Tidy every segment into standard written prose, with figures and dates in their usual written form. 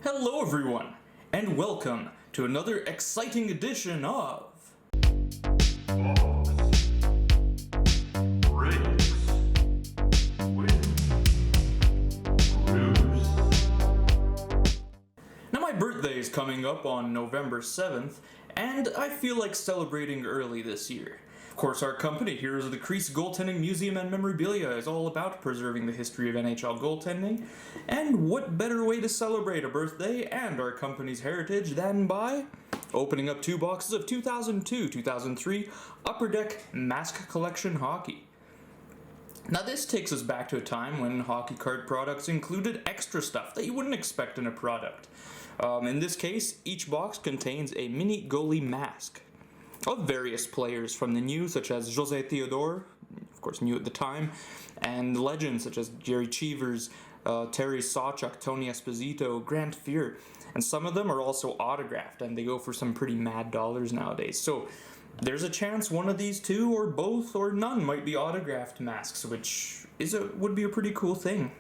Hello everyone, and welcome to another exciting edition of Now my birthday is coming up on November 7th, and I feel like celebrating early this year. Of course, our company, Heroes of the Crease Goaltending Museum and Memorabilia, is all about preserving the history of NHL goaltending, and what better way to celebrate a birthday and our company's heritage than by opening up 2 boxes of 2002-2003 Upper Deck Mask Collection Hockey. Now this takes us back to a time when hockey card products included extra stuff that you wouldn't expect in a product. In this case, each box contains a mini goalie mask of various players from the new, such as José Theodore, of course new at the time, and legends such as Jerry Cheevers, Terry Sawchuk, Tony Esposito, Grant Fuhr, and some of them are also autographed, and they go for some pretty mad dollars nowadays. So there's a chance one of these two, or both, or none might be autographed masks, which would be a pretty cool thing.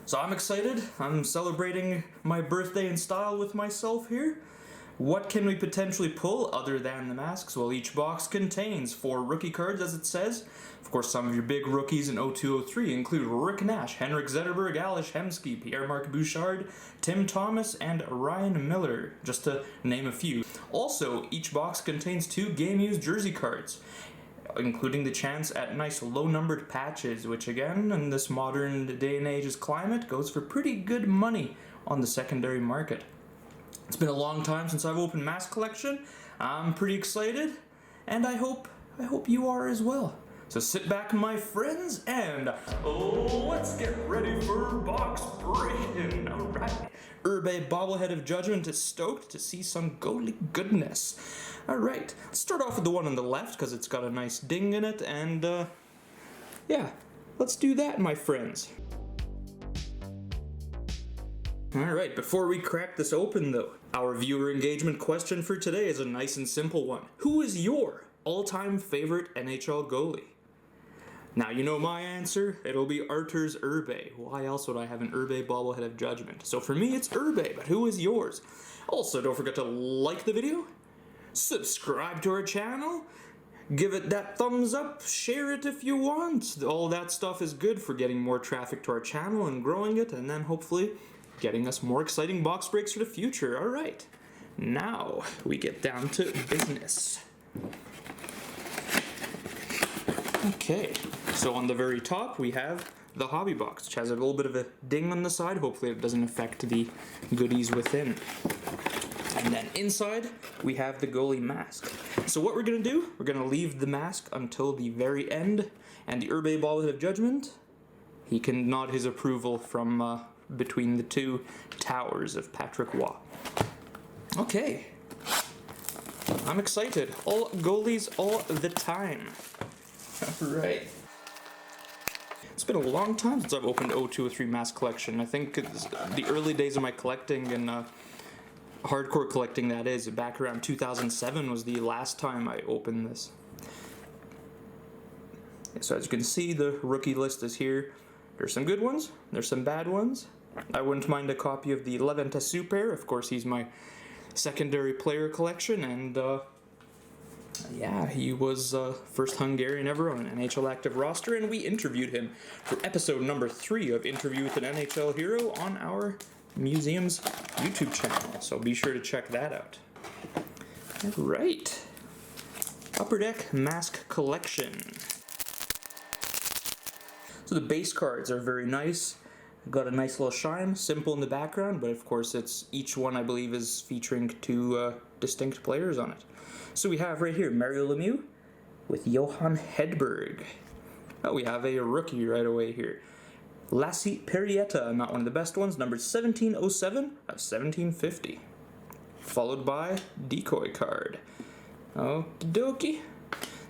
So I'm excited. I'm celebrating my birthday in style with myself here. What can we potentially pull other than the masks? Well, each box contains 4 rookie cards, as it says. Of course, some of your big rookies in 02-03 include Rick Nash, Henrik Zetterberg, Alish Hemsky, Pierre-Marc Bouchard, Tim Thomas, and Ryan Miller, just to name a few. Also, each box contains 2 game-used jersey cards, including the chance at nice low-numbered patches, which again, in this modern day and age's climate, goes for pretty good money on the secondary market. It's been a long time since I've opened Mask Collection. I'm pretty excited, and I hope you are as well. So sit back, my friends, and let's get ready for box breaking. All right. Irbe Bobblehead of Judgement is stoked to see some goalie goodness. All right, let's start off with the one on the left because it's got a nice ding in it, and yeah, let's do that, my friends. Alright, before we crack this open though, our viewer engagement question for today is a nice and simple one. Who is your all-time favorite NHL goalie? Now you know my answer, it'll be Arturs Irbe. Why else would I have an Irbe Bobblehead of Judgement? So for me it's Irbe, but who is yours? Also, don't forget to like the video, subscribe to our channel, give it that thumbs up, share it if you want. All that stuff is good for getting more traffic to our channel and growing it, and then hopefully getting us more exciting box breaks for the future. Alright, now we get down to business. Okay, so on the very top we have the hobby box, which has a little bit of a ding on the side. Hopefully it doesn't affect the goodies within. And then inside we have the goalie mask. So what we're going to do, we're going to leave the mask until the very end, and the Irbe Bobblehead of Judgement, he can nod his approval from between the 2 towers of Patrick Waugh. Okay, I'm excited. All goalies all the time. Alright. It's been a long time since I've opened 02-03 Mask Collection. I think it's the early days of my collecting, and hardcore collecting that is, back around 2007 was the last time I opened this. So as you can see, the rookie list is here. There's some good ones, there's some bad ones. I wouldn't mind a copy of the Leventa Super. Of course, he's my secondary player collection, and yeah, he was first Hungarian ever on an NHL active roster, and we interviewed him for episode number 3 of Interview with an NHL Hero on our museum's YouTube channel, so be sure to check that out. Alright, Upper Deck Mask Collection. So the base cards are very nice. Got a nice little shine, simple in the background, but of course it's each one I believe is featuring 2 distinct players on it. So we have right here Mario Lemieux with Johan Hedberg. Oh, we have a rookie right away here. Lassi Perrietta, not one of the best ones, number 1707 of 1750. Followed by decoy card. Okie dokie.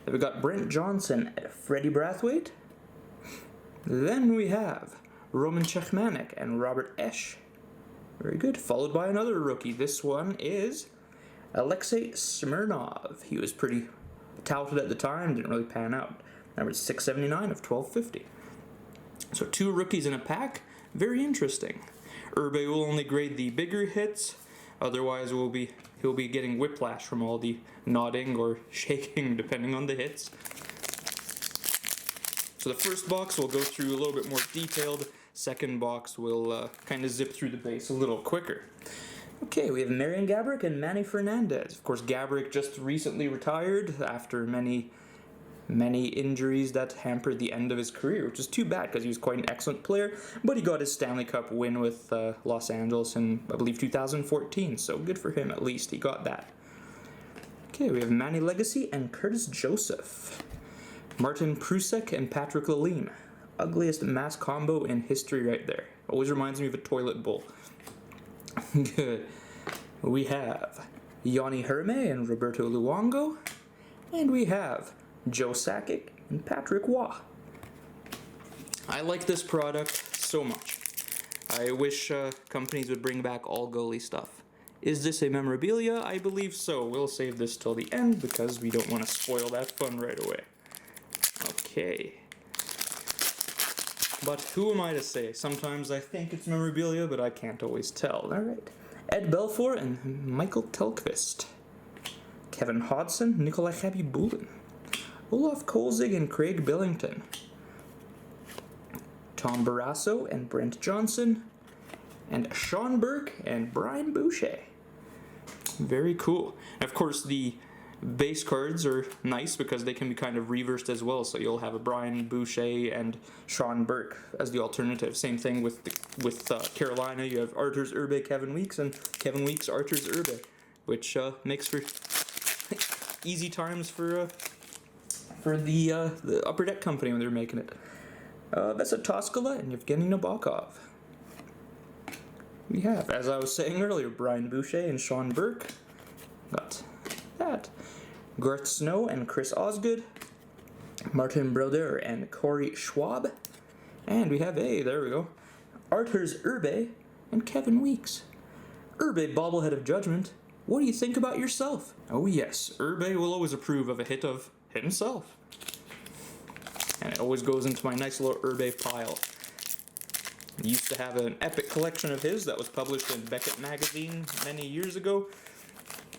Then we got Brent Johnson at Freddie Brathwaite. Then we have Roman Cechmanek and Robert Esch. Very good. Followed by another rookie. This one is Alexei Smirnov. He was pretty touted at the time, didn't really pan out. Number 679 of 1250. So 2 rookies in a pack. Very interesting. Irbe will only grade the bigger hits, otherwise he'll be getting whiplash from all the nodding or shaking depending on the hits. So the first box will go through a little bit more detailed, second box will kind of zip through the base a little quicker. Okay, we have Marian Gaborik and Manny Fernandez. Of course, Gaborik just recently retired after many injuries that hampered the end of his career, which is too bad because he was quite an excellent player, but he got his Stanley Cup win with Los Angeles in, I believe, 2014, so good for him, at least he got that. Okay, we have Manny Legacy and Curtis Joseph. Martin Prusek and Patrick Lalime. Ugliest mass combo in history right there. Always reminds me of a toilet bowl. Good. We have Yanni Herme and Roberto Luongo. And we have Joe Sakic and Patrick Waugh. I like this product so much. I wish companies would bring back all goalie stuff. Is this a memorabilia? I believe so. We'll save this till the end because we don't want to spoil that fun right away. Okay. But who am I to say? Sometimes I think it's memorabilia, but I can't always tell. Alright. Ed Belfour and Michael Telquist. Kevin Hodson, Nikolai Khabibulin. Olaf Kolzig and Craig Billington. Tom Barrasso and Brent Johnson. And Sean Burke and Brian Boucher. Very cool. And of course, the base cards are nice because they can be kind of reversed as well, so you'll have a Brian Boucher and Sean Burke as the alternative. Same thing with Carolina. You have Arturs Irbe, Kevin Weeks, and Kevin Weeks, Arturs Irbe, which makes for easy times for the Upper Deck company when they're making it. Vesa Toskala and Evgeny Nabokov. We have, as I was saying earlier, Brian Boucher and Sean Burke. Got that. Garth Snow and Chris Osgood. Martin Brodeur and Corey Schwab. And we have, there we go, Arturs Irbe and Kevin Weeks. Irbe Bobblehead of Judgement. What do you think about yourself? Oh yes, Irbe will always approve of a hit of himself. And it always goes into my nice little Irbe pile. I used to have an epic collection of his that was published in Beckett magazine many years ago.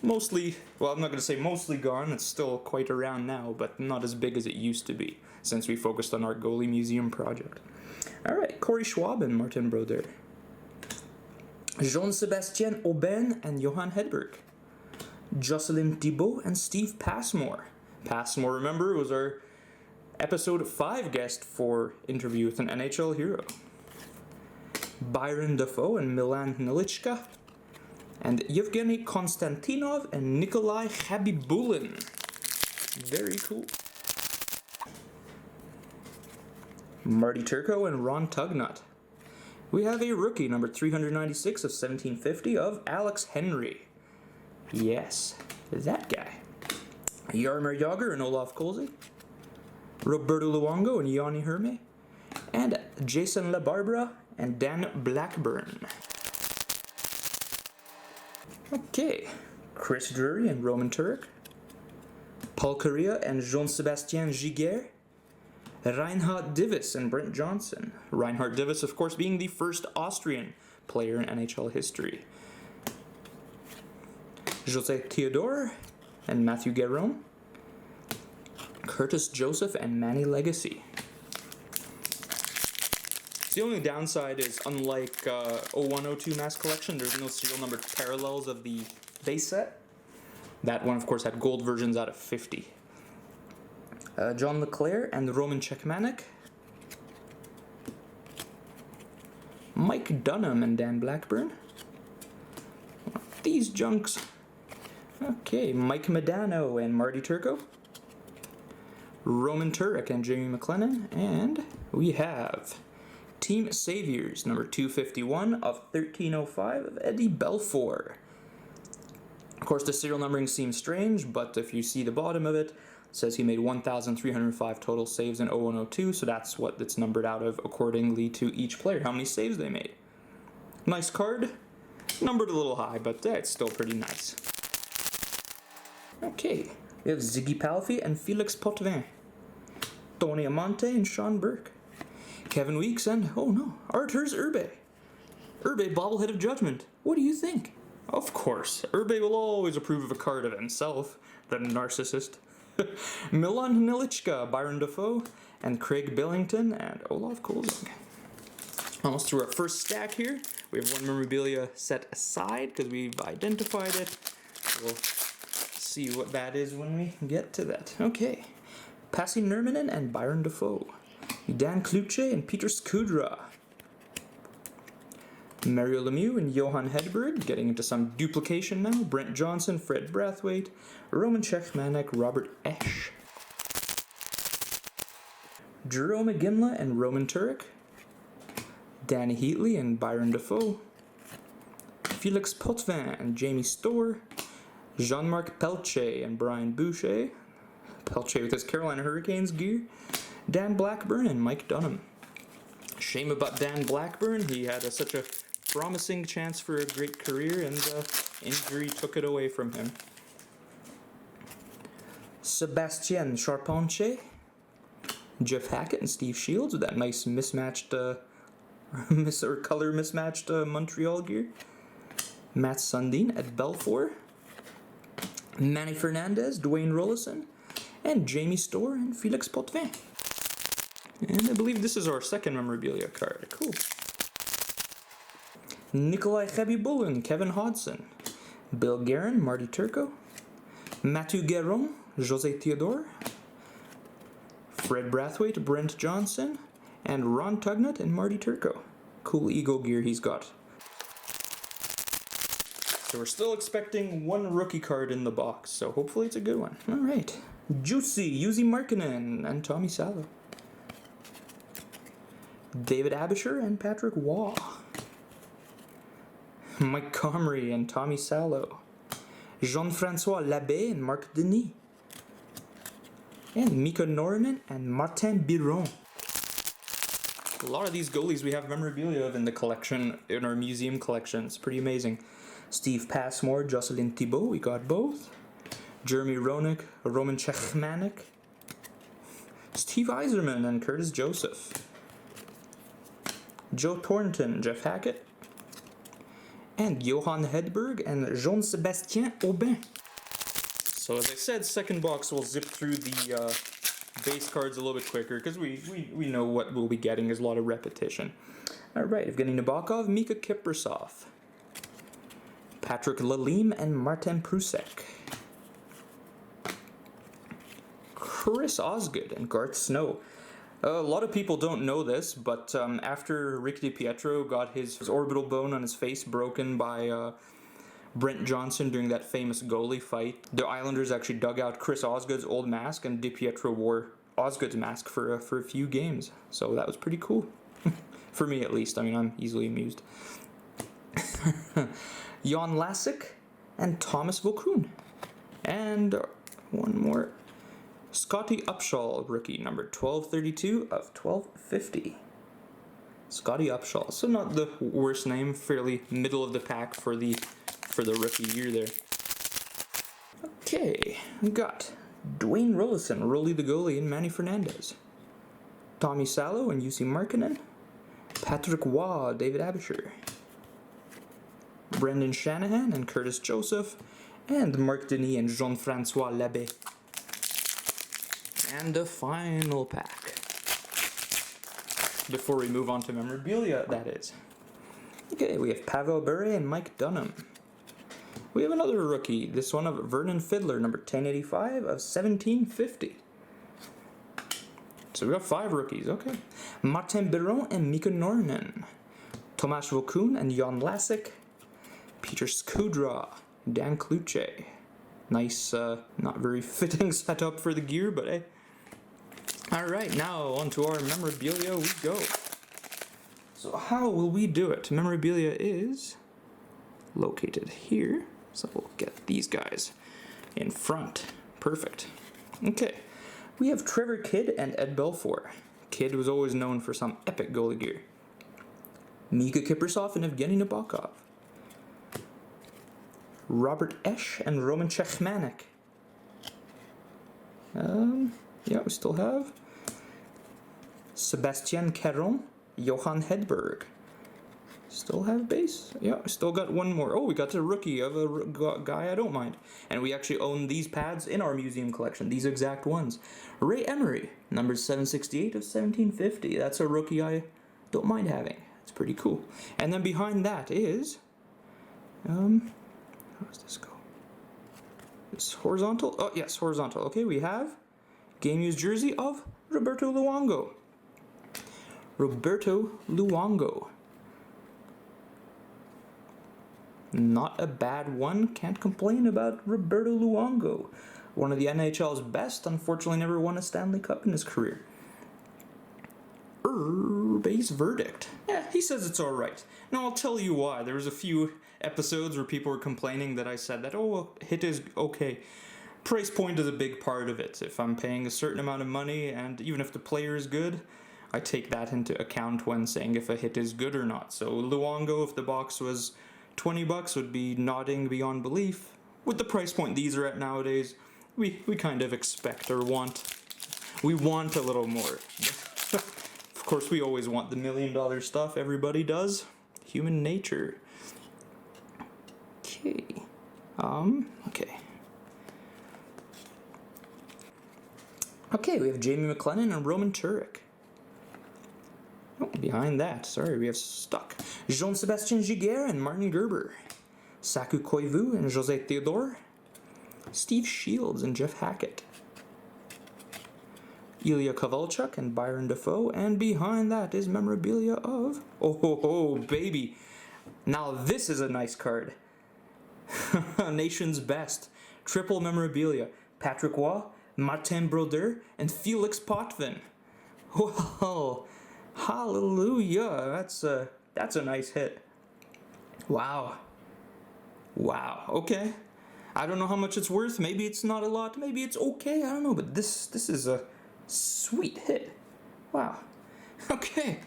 Mostly, well, I'm not going to say mostly gone, it's still quite around now, but not as big as it used to be, since we focused on our goalie museum project. Alright, Corey Schwab and Martin Brodeur. Jean-Sébastien Aubin and Johan Hedberg. Jocelyn Thibault and Steve Passmore. Passmore, remember, was our episode 5 guest for Interview with an NHL Hero. Byron Dafoe and Milan Nilichka. And Yevgeny Konstantinov and Nikolai Khabibulin. Very cool. Marty Turco and Ron Tugnut. We have a rookie, number 396 of 1750 of Alex Henry. Yes, that guy. Jaromir Jagr and Olaf Kolzig. Roberto Luongo and Yanni Herme. And Jason LaBarbera and Dan Blackburn. Okay, Chris Drury and Roman Turek. Paul Correa and Jean-Sébastien Giguère. Reinhard Divis and Brent Johnson. Reinhard Divis, of course, being the first Austrian player in NHL history. José Theodore and Matthew Guérin. Curtis Joseph and Manny Legacy. The only downside is, unlike 0102 Mass Collection, there's no serial number parallels of the base set. That one, of course, had gold versions out of 50. John LeClaire and Roman Czechmanek. Mike Dunham and Dan Blackburn. These junks. Okay, Mike Medano and Marty Turco. Roman Turek and Jamie McLennan. And we have Team Saviors, number 251 of 1305 of Eddie Belfour. Of course, the serial numbering seems strange, but if you see the bottom of it, it says he made 1,305 total saves in 0102, so that's what it's numbered out of accordingly to each player, how many saves they made. Nice card. Numbered a little high, but it's still pretty nice. Okay, we have Ziggy Palffy and Felix Potvin. Tony Amante and Sean Burke. Kevin Weeks and, oh no, Arturs Irbe. Irbe Bobblehead of Judgement. What do you think? Of course, Irbe will always approve of a card of himself, the narcissist. Milan Hnilichka, Byron Dafoe, and Craig Billington, and Olaf Kolzing. Almost through our first stack here. We have one memorabilia set aside because we've identified it. We'll see what that is when we get to that. Okay. Pasi Nurminen and Byron Dafoe. Dan Kluche and Peter Skudra. Mario Lemieux and Johan Hedberg, getting into some duplication now. Brent Johnson, Fred Brathwaite, Roman Czechmanek, Robert Esch. Jerome Ginla and Roman Turek. Danny Heatley and Byron Dafoe. Felix Potvin and Jamie Storr. Jean-Marc Pelche and Brian Boucher. Pelche with his Carolina Hurricanes gear. Dan Blackburn and Mike Dunham. Shame about Dan Blackburn. He had such a promising chance for a great career, and injury took it away from him. Sebastien Charpentier. Jeff Hackett and Steve Shields with that nice mismatched, color mismatched Montreal gear. Matt Sundin at Belfour. Manny Fernandez, Dwayne Rollison, and Jamie Storr and Felix Potvin. And I believe this is our second memorabilia card. Cool. Nikolai Khabibulin, Kevin Hodson, Bill Guerin, Marty Turco, Mathieu Guéron, Jose Theodore, Fred Brathwaite, Brent Johnson, and Ron Tugnut and Marty Turco. Cool Eagle gear he's got. So we're still expecting one rookie card in the box, so hopefully it's a good one. Alright. Juicy, Jussi Markkanen, and Tommy Salo. David Abisher and Patrick Waugh. Mike Comrie and Tommy Salo. Jean-François Labbé and Marc Denis. And Mika Norman and Martin Biron. A lot of these goalies we have memorabilia of in the collection, in our museum collection. It's pretty amazing. Steve Passmore, Jocelyn Thibault, we got both. Jeremy Roenick, Roman Czechmanek. Steve Yzerman and Curtis Joseph. Joe Thornton, Jeff Hackett. And Johan Hedberg and Jean-Sébastien Aubin. So as I said, second box we'll zip through the base cards a little bit quicker because we know what we'll be getting. There's a lot of repetition. Alright, Evgeny Nabokov, Mika Kiprasov, Patrick Lalime, and Martin Prusek. Chris Osgood and Garth Snow. A lot of people don't know this, but after Rick DiPietro got his orbital bone on his face broken by Brent Johnson during that famous goalie fight, the Islanders actually dug out Chris Osgood's old mask, and DiPietro wore Osgood's mask for a few games. So that was pretty cool. For me, at least. I mean, I'm easily amused. Jan Lasik and Thomas Vokoun. And one more. Scotty Upshall, rookie, number 1232 of 1250. Scotty Upshall. So not the worst name, fairly middle of the pack for the rookie year there. Okay, we got Dwayne Rollison, Rolly the goalie, and Manny Fernandez. Tommy Salo and Jussi Markkanen. Patrick Waugh, David Abisher. Brendan Shanahan and Curtis Joseph. And Marc Denis and Jean-François Labbé. And the final pack. Before we move on to memorabilia, that is. Okay, we have Pavel Bure and Mike Dunham. We have another rookie, this one of Vernon Fiddler, number 1085 of 1750. So we got 5 rookies, okay. Martin Biron and Mika Norman. Tomas Vokoun and Jan Lasik. Peter Skudra, Dan Kluche. Nice, not very fitting setup for the gear, but hey. Alright, now onto our memorabilia we go. So how will we do it? Memorabilia is located here. So we'll get these guys in front. Perfect. Okay, we have Trevor Kidd and Ed Belfour. Kidd was always known for some epic goalie gear. Mika Kiprasov and Evgeny Nabokov. Robert Esch and Roman Czechmanek. Yeah, we still have Sebastien Caron, Johan Hedberg, Still have base. Yeah, still got one more. Oh, we got a rookie of a guy I don't mind. And we actually own these pads in our museum collection, these exact ones. Ray Emery, number 768 of 1750. That's a rookie I don't mind having. It's pretty cool. And then behind that is, how does this go? It's horizontal. Oh, yes, horizontal. Okay, we have game used jersey of Roberto Luongo. Roberto Luongo. Not a bad one. Can't complain about Roberto Luongo. One of the NHL's best, unfortunately never won a Stanley Cup in his career. Irbe's verdict. Yeah, he says it's alright. Now I'll tell you why. There was a few episodes where people were complaining that I said that, oh, well, hit is okay. Price point is a big part of it. If I'm paying a certain amount of money, and even if the player is good, I take that into account when saying if a hit is good or not. So Luongo, if the box was $20, would be nodding beyond belief. With the price point these are at nowadays, we kind of expect or want. We want a little more. Of course, we always want the $1 million stuff. Everybody does. Human nature. Okay. Okay. Okay, we have Jamie McLennan and Roman Turek. Oh, behind that, sorry, we have Stuck. Jean-Sébastien Giguère and Martin Gerber. Saku Koivu and José Theodore. Steve Shields and Jeff Hackett. Ilya Kovalchuk and Byron Dafoe. And behind that is memorabilia of... Oh, baby. Now this is a nice card. Nation's best. Triple memorabilia. Patrick Waugh, Martin Brodeur, and Felix Potvin. Well... Hallelujah, that's a nice hit. Wow, okay. I don't know how much it's worth. Maybe it's not a lot. Maybe it's okay. I don't know, but this is a sweet hit. Wow. Okay.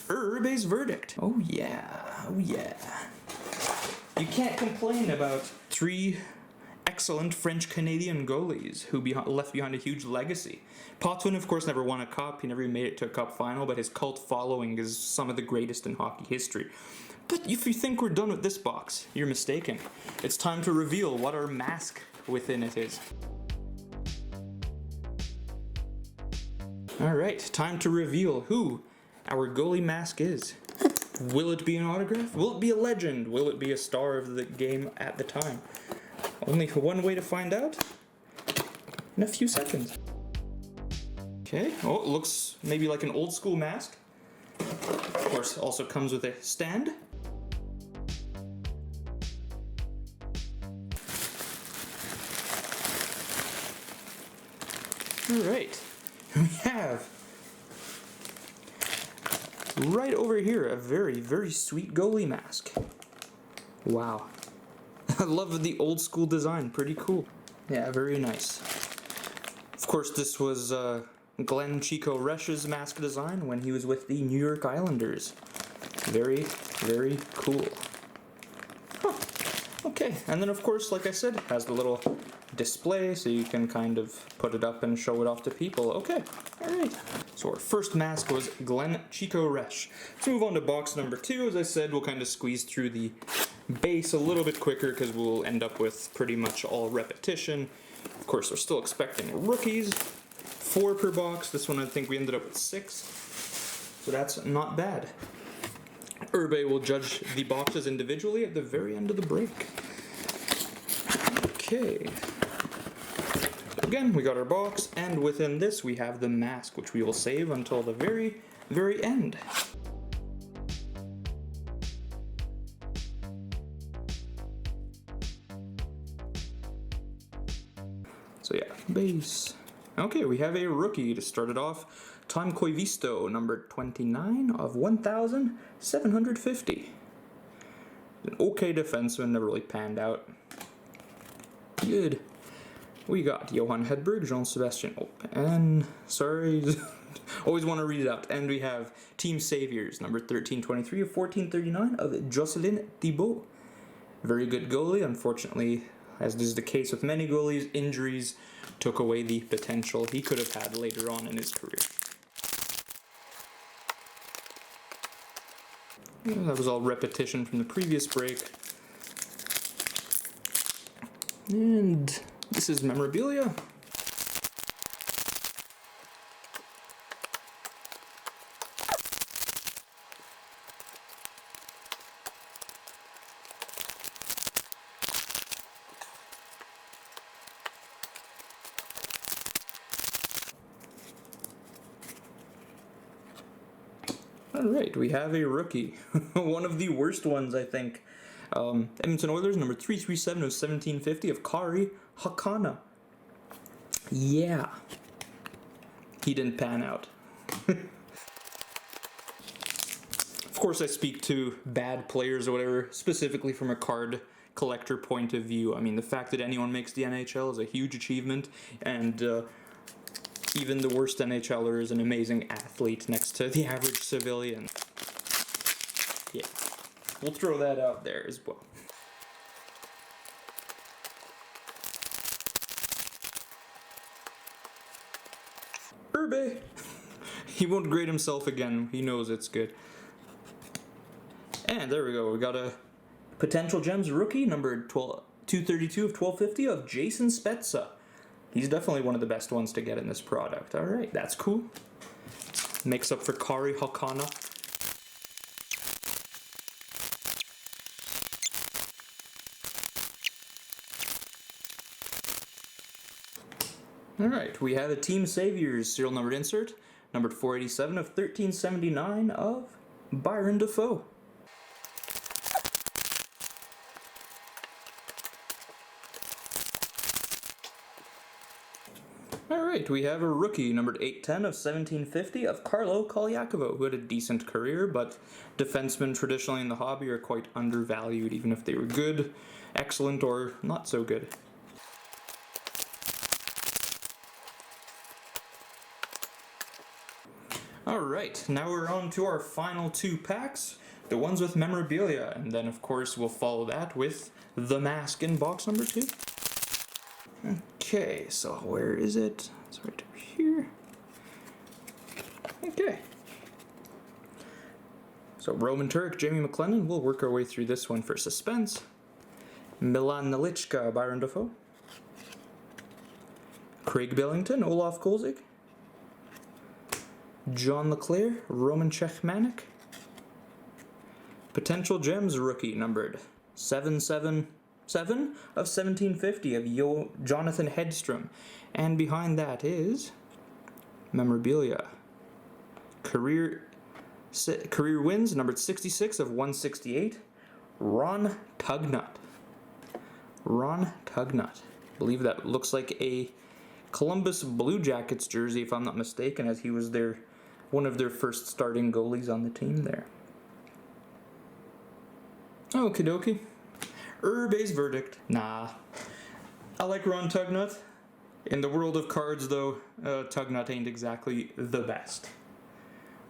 Irbe's verdict. Oh yeah. You can't complain about 3 excellent French-Canadian goalies who left behind a huge legacy. Potvin, of course, never won a cup. He never made it to a cup final, but his cult following is some of the greatest in hockey history. But if you think we're done with this box, you're mistaken. It's time to reveal what our mask within it is. Alright, time to reveal who our goalie mask is. Will it be an autograph? Will it be a legend? Will it be a star of the game at the time? Only one way to find out in a few seconds. Okay, oh, it looks maybe like an old school mask. Of course, also comes with a stand. Alright, we have right over here a very, very sweet goalie mask. Wow. I love the old school design, pretty cool. Yeah, very nice. Of course, this was Glenn Chico Resch's mask design when he was with the New York Islanders. Very, very cool. Huh. Okay, and then of course, like I said, it has the little display so you can kind of put it up and show it off to people. Okay, alright. So our first mask was Glenn Chico Resch. Let's move on to box number 2. As I said, we'll kind of squeeze through the base a little bit quicker because we'll end up with pretty much all repetition. Of course, we're still expecting rookies. 4 per box. This one I think we ended up with 6. So that's not bad. Irbe will judge the boxes individually at the very end of the break. Okay. Again, we got our box, and within this we have the mask, which we will save until the very, very end. So yeah, base. Okay, we have a rookie to start it off. Tom Koivisto, number 29 of 1,750. An okay defenseman, never really panned out. Good. We got Johan Hedberg, Jean-Sébastien, and sorry, always want to read it out. And we have Team Saviors, number 1323 of 1439 of Jocelyn Thibault. Very good goalie. Unfortunately, as is the case with many goalies, injuries took away the potential he could have had later on in his career. That was all repetition from the previous break. And this is memorabilia. Alright, we have a rookie. One of the worst ones, I think. Edmonton Oilers, number 337 of 1750 of Kari Hakana. Yeah. He didn't pan out. Of course, I speak to bad players or whatever, specifically from a card collector point of view. I mean, the fact that anyone makes the NHL is a huge achievement, and even the worst NHLer is an amazing athlete next to the average civilian. Yeah, we'll throw that out there as well. Irbe! He won't grade himself again. He knows it's good. And there we go. We got a potential gems rookie, number 232 of 1250 of Jason Spezza. He's definitely one of the best ones to get in this product. Alright, that's cool. Makes up for Kari Hakana. Alright, we have a Team Saviors serial numbered insert, numbered 487 of 1379 of Byron Dafoe. Alright, we have a rookie, numbered 810 of 1750 of Carlo Colaiacovo, who had a decent career, but defensemen traditionally in the hobby are quite undervalued, even if they were good, excellent, or not so good. Alright, now we're on to our final two packs, the ones with memorabilia, and then of course we'll follow that with the mask in box number 2. Okay, so where is it? It's right over here. Okay. So Roman Turek, Jamie McLennan, we'll work our way through this one for suspense. Milan Nelichka, Byron Dafoe. Craig Billington, Olaf Kolzig. John LeClaire, Roman Cechmanek. Potential Gems rookie, numbered 777 of 1750 of Jonathan Hedstrom. And behind that is memorabilia. Career wins, numbered 66 of 168, Ron Tugnut. Ron Tugnut. I believe that looks like a Columbus Blue Jackets jersey, if I'm not mistaken, as he was one of their first starting goalies on the team there. Okie dokie. Irbe's verdict. Nah. I like Ron Tugnut. In the world of cards, though, Tugnut ain't exactly the best.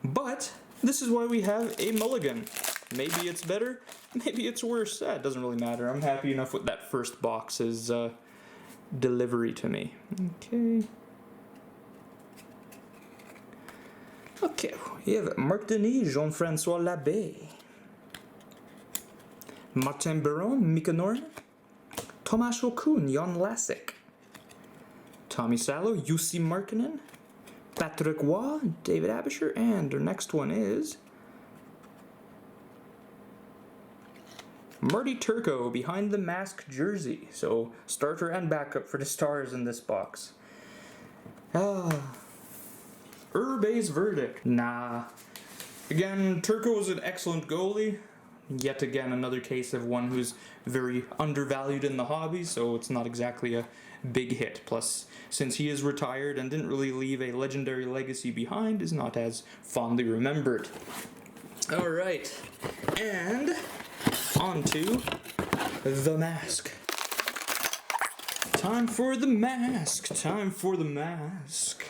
But this is why we have a mulligan. Maybe it's better, maybe it's worse. It doesn't really matter. I'm happy enough with that first box's delivery to me. Okay, we have Marc Denis, Jean-Francois Labbé, Martin Biron, Mika Norman, Tomas Okun, Jan Lasik, Tommy Salo, Jussi Markkinen, Patrick Waugh, David Abisher, and our next one is Marty Turco behind the mask jersey. So starter and backup for the Stars in this box. Irbe's verdict. Nah. Again, Turco is an excellent goalie. Yet again, another case of one who's very undervalued in the hobby, so it's not exactly a big hit. Plus, since he is retired and didn't really leave a legendary legacy behind, is not as fondly remembered. Alright, and on to the mask. Time for the mask. Time for the mask.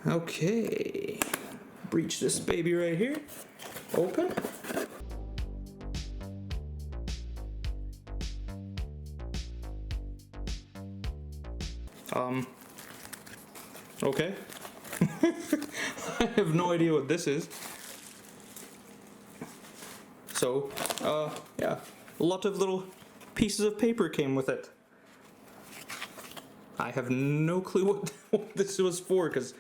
Okay. Breach this baby right here. Open. Okay. I have no idea what this is. So, yeah, a lot of little pieces of paper came with it. I have no clue what this was for, because,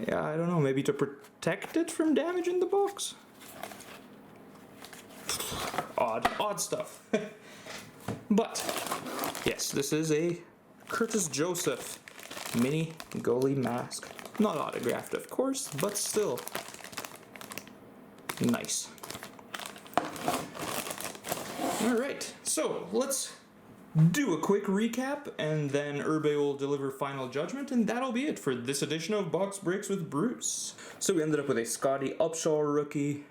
yeah, I don't know, maybe to protect it from damage in the box? Odd stuff. But, yes, this is a Curtis Joseph mini goalie mask. Not autographed, of course, but still. Nice. Alright, so let's do a quick recap, and then Irbe will deliver final judgment, and that'll be it for this edition of Box Breaks with Bruce. So we ended up with a Scotty Upshaw rookie,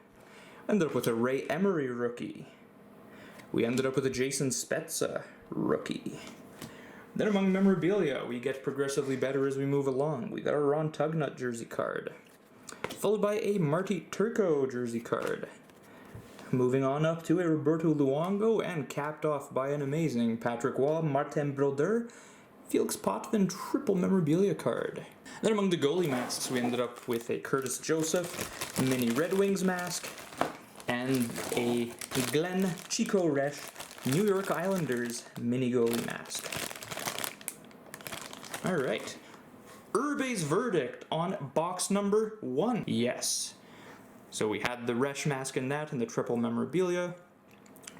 ended up with a Ray Emery rookie, we ended up with a Jason Spezza rookie. Then among memorabilia, we get progressively better as we move along. We got a Ron Tugnut jersey card, followed by a Marty Turco jersey card. Moving on up to a Roberto Luongo, and capped off by an amazing Patrick Waugh, Martin Brodeur, Felix Potvin triple memorabilia card. Then among the goalie masks, we ended up with a Curtis Joseph mini Red Wings mask, and a Glenn Chico Resch New York Islanders mini goalie mask. Alright. Irbe's verdict on box number 1. Yes. So we had the Resch mask in that and the triple memorabilia.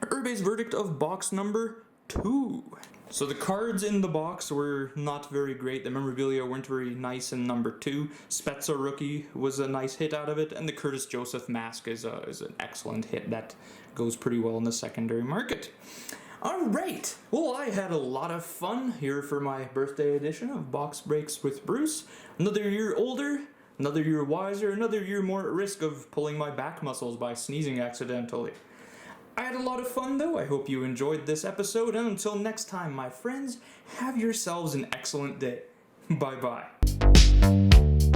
Irbe's verdict of box number 2. So the cards in the box were not very great. The memorabilia weren't very nice in number 2. Spezza rookie was a nice hit out of it, and the Curtis Joseph mask is an excellent hit that goes pretty well in the secondary market. Alright, well, I had a lot of fun here for my birthday edition of Box Breaks with Bruce. Another year older, another year wiser, another year more at risk of pulling my back muscles by sneezing accidentally. I had a lot of fun though. I hope you enjoyed this episode, and until next time, my friends, have yourselves an excellent day. Bye bye.